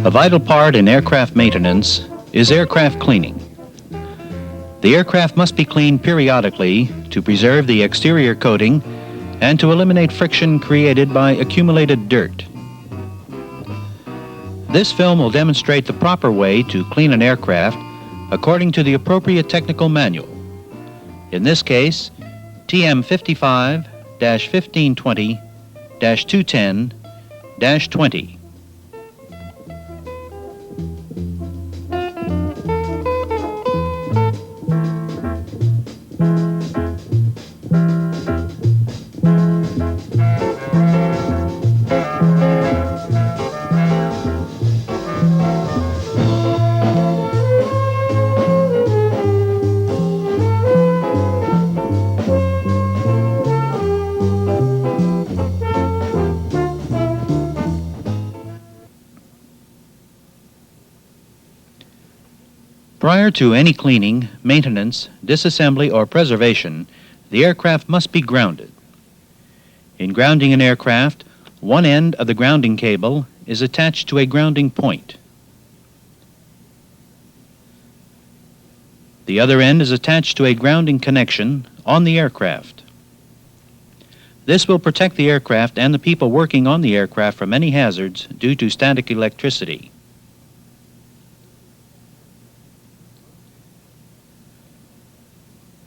A vital part in aircraft maintenance is aircraft cleaning. The aircraft must be cleaned periodically to preserve the exterior coating and to eliminate friction created by accumulated dirt. This film will demonstrate the proper way to clean an aircraft according to the appropriate technical manual. In this case, TM 55-1520-210-20. Prior to any cleaning, maintenance, disassembly, or preservation, the aircraft must be grounded. In grounding an aircraft, one end of the grounding cable is attached to a grounding point. The other end is attached to a grounding connection on the aircraft. This will protect the aircraft and the people working on the aircraft from any hazards due to static electricity.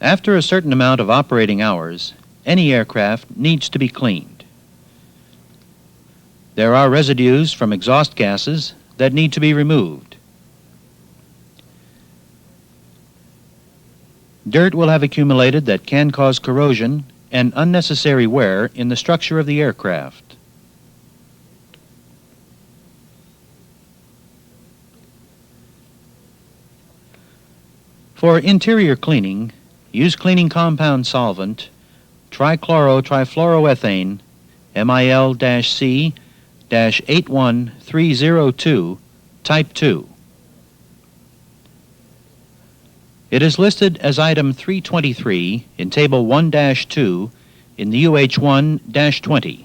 After a certain amount of operating hours, any aircraft needs to be cleaned. There are residues from exhaust gases that need to be removed. Dirt will have accumulated that can cause corrosion and unnecessary wear in the structure of the aircraft. For interior cleaning, use cleaning compound solvent, trichlorotrifluoroethane, MIL-C-81302, Type 2. It is listed as item 323 in Table 1-2 in the UH-1-20.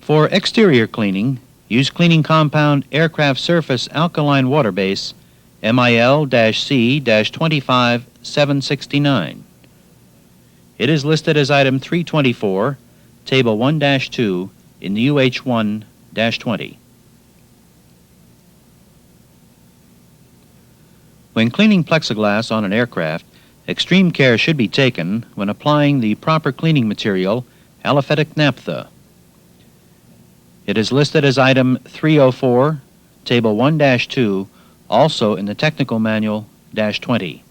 For exterior cleaning, use cleaning compound aircraft surface alkaline water base, MIL-C-25769. It is listed as item 324, Table 1-2 in the UH-1-20. When cleaning plexiglass on an aircraft, extreme care should be taken when applying the proper cleaning material, aliphatic naphtha. It is listed as item 304, Table 1-2, also in the Technical Manual -20.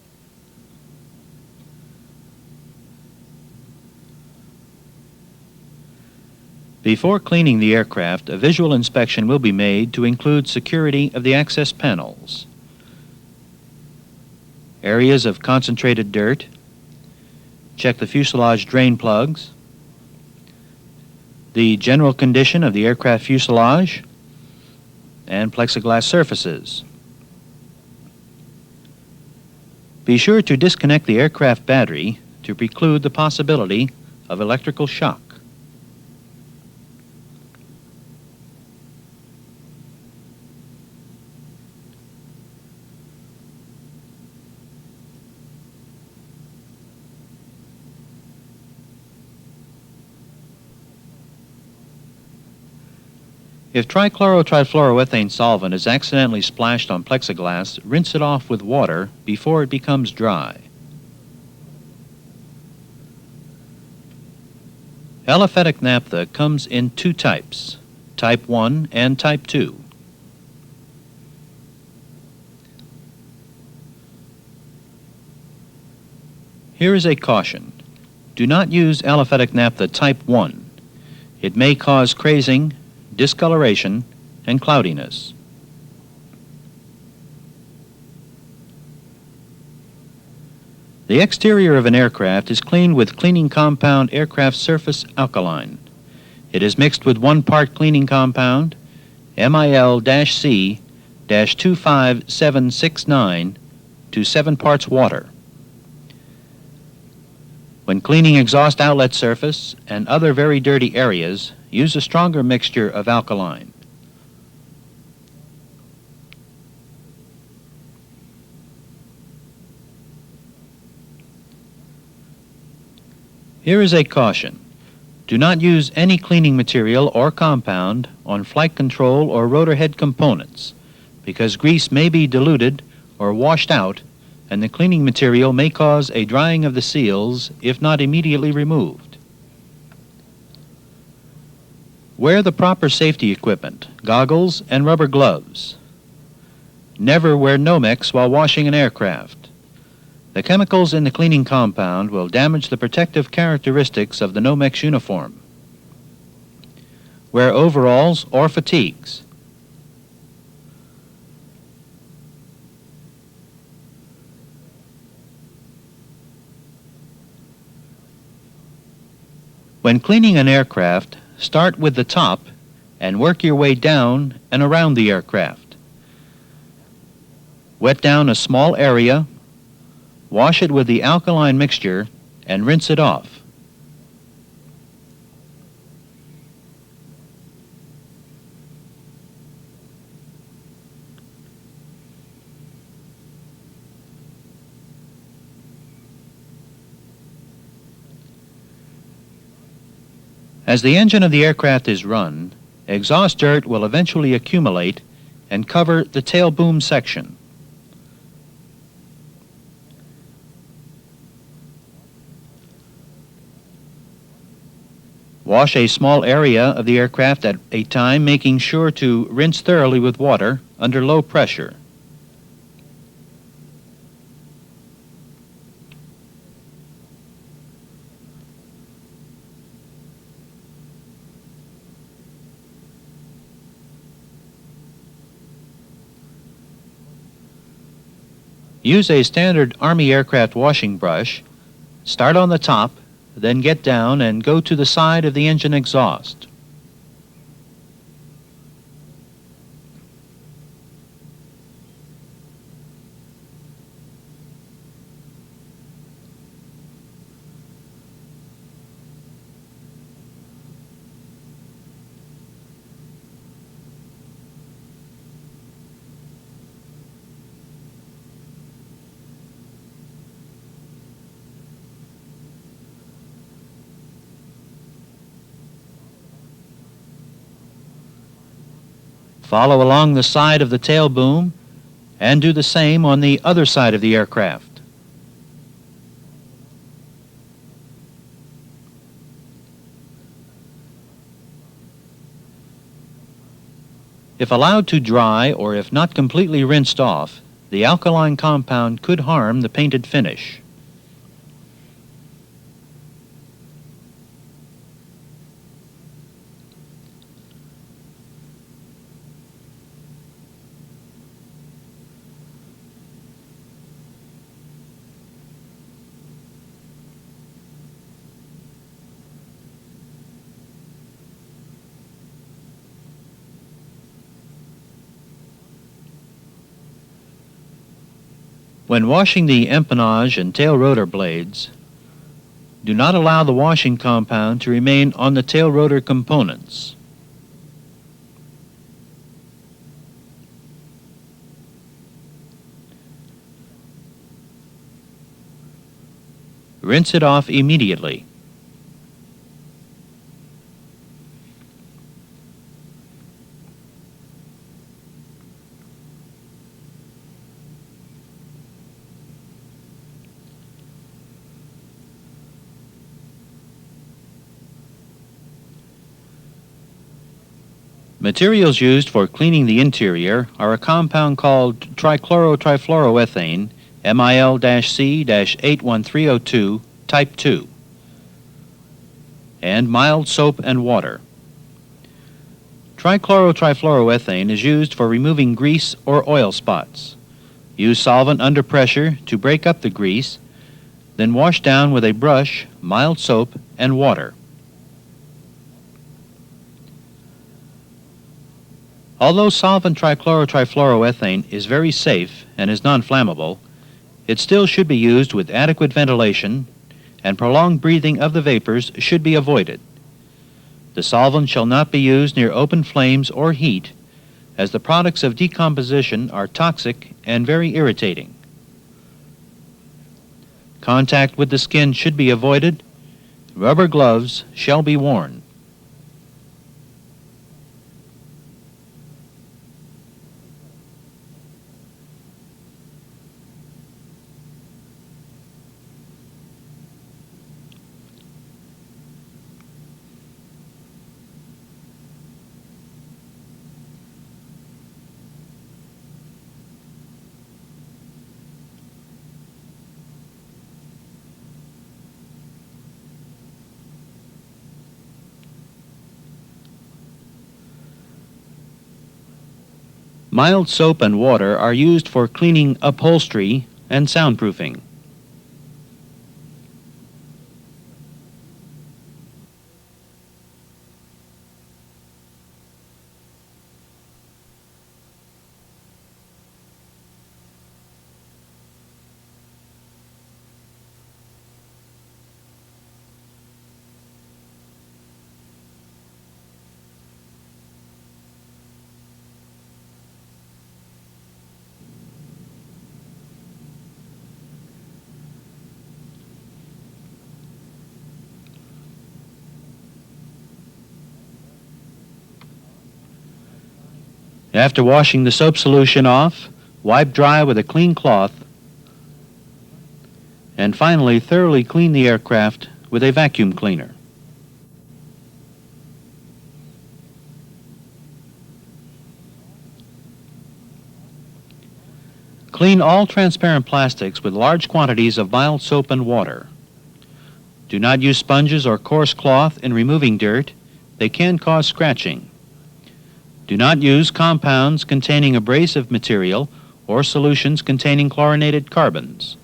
Before cleaning the aircraft, a visual inspection will be made to include security of the access panels, areas of concentrated dirt, check the fuselage drain plugs, the general condition of the aircraft fuselage, and plexiglass surfaces. Be sure to disconnect the aircraft battery to preclude the possibility of electrical shock. If trichlorotrifluoroethane solvent is accidentally splashed on plexiglass, rinse it off with water before it becomes dry. Aliphatic naphtha comes in two types, Type 1 and Type 2. Here is a caution. Do not use aliphatic naphtha Type 1. It may cause crazing, discoloration, and cloudiness. The exterior of an aircraft is cleaned with cleaning compound aircraft surface alkaline. It is mixed with 1 part cleaning compound, MIL-C-25769, to 7 parts water. When cleaning exhaust outlet surface and other very dirty areas, use a stronger mixture of alkaline. Here is a caution. Do not use any cleaning material or compound on flight control or rotor head components, because grease may be diluted or washed out, and the cleaning material may cause a drying of the seals if not immediately removed. Wear the proper safety equipment, goggles and rubber gloves. Never wear Nomex while washing an aircraft. The chemicals in the cleaning compound will damage the protective characteristics of the Nomex uniform. Wear overalls or fatigues. When cleaning an aircraft, start with the top and work your way down and around the aircraft. Wet down a small area, wash it with the alkaline mixture, and rinse it off. As the engine of the aircraft is run, exhaust dirt will eventually accumulate and cover the tail boom section. Wash a small area of the aircraft at a time, making sure to rinse thoroughly with water under low pressure. Use a standard Army aircraft washing brush. Start on the top, then get down and go to the side of the engine exhaust. Follow along the side of the tail boom and do the same on the other side of the aircraft. If allowed to dry or if not completely rinsed off, the alkaline compound could harm the painted finish. When washing the empennage and tail rotor blades, do not allow the washing compound to remain on the tail rotor components. Rinse it off immediately. Materials used for cleaning the interior are a compound called trichlorotrifluoroethane, MIL-C-81302, Type 2, and mild soap and water. Trichlorotrifluoroethane is used for removing grease or oil spots. Use solvent under pressure to break up the grease, then wash down with a brush, mild soap, and water. Although solvent trichlorotrifluoroethane is very safe and is non-flammable, it still should be used with adequate ventilation and prolonged breathing of the vapors should be avoided. The solvent shall not be used near open flames or heat, as the products of decomposition are toxic and very irritating. Contact with the skin should be avoided. Rubber gloves shall be worn. Mild soap and water are used for cleaning upholstery and soundproofing. After washing the soap solution off, wipe dry with a clean cloth, and finally thoroughly clean the aircraft with a vacuum cleaner. Clean all transparent plastics with large quantities of mild soap and water. Do not use sponges or coarse cloth in removing dirt. They can cause scratching. Do not use compounds containing abrasive material or solutions containing chlorinated carbons.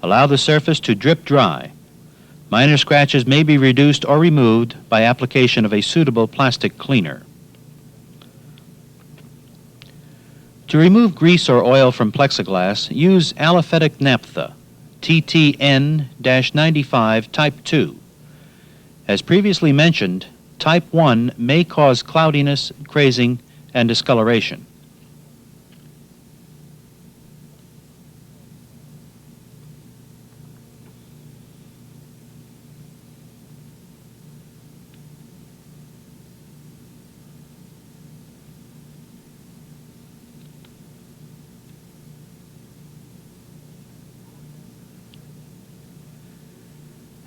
Allow the surface to drip dry. Minor scratches may be reduced or removed by application of a suitable plastic cleaner. To remove grease or oil from plexiglass, use aliphatic naphtha, TTN-95 Type 2. As previously mentioned, Type 1 may cause cloudiness, crazing, and discoloration.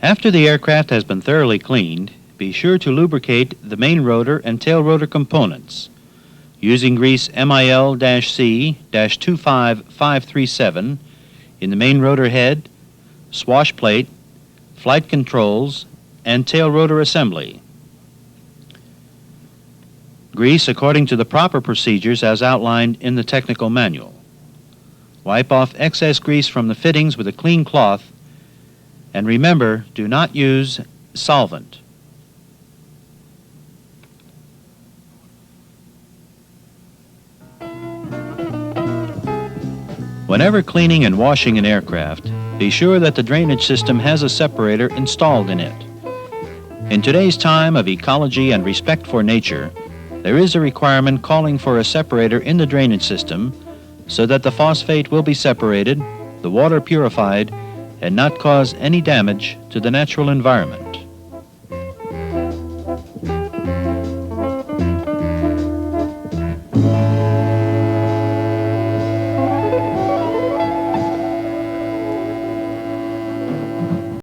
After the aircraft has been thoroughly cleaned, be sure to lubricate the main rotor and tail rotor components using grease MIL-C-25537 in the main rotor head, swash plate, flight controls, and tail rotor assembly. Grease according to the proper procedures as outlined in the technical manual. Wipe off excess grease from the fittings with a clean cloth, and remember, do not use solvent. Whenever cleaning and washing an aircraft, be sure that the drainage system has a separator installed in it. In today's time of ecology and respect for nature, there is a requirement calling for a separator in the drainage system so that the phosphate will be separated, the water purified, and not cause any damage to the natural environment.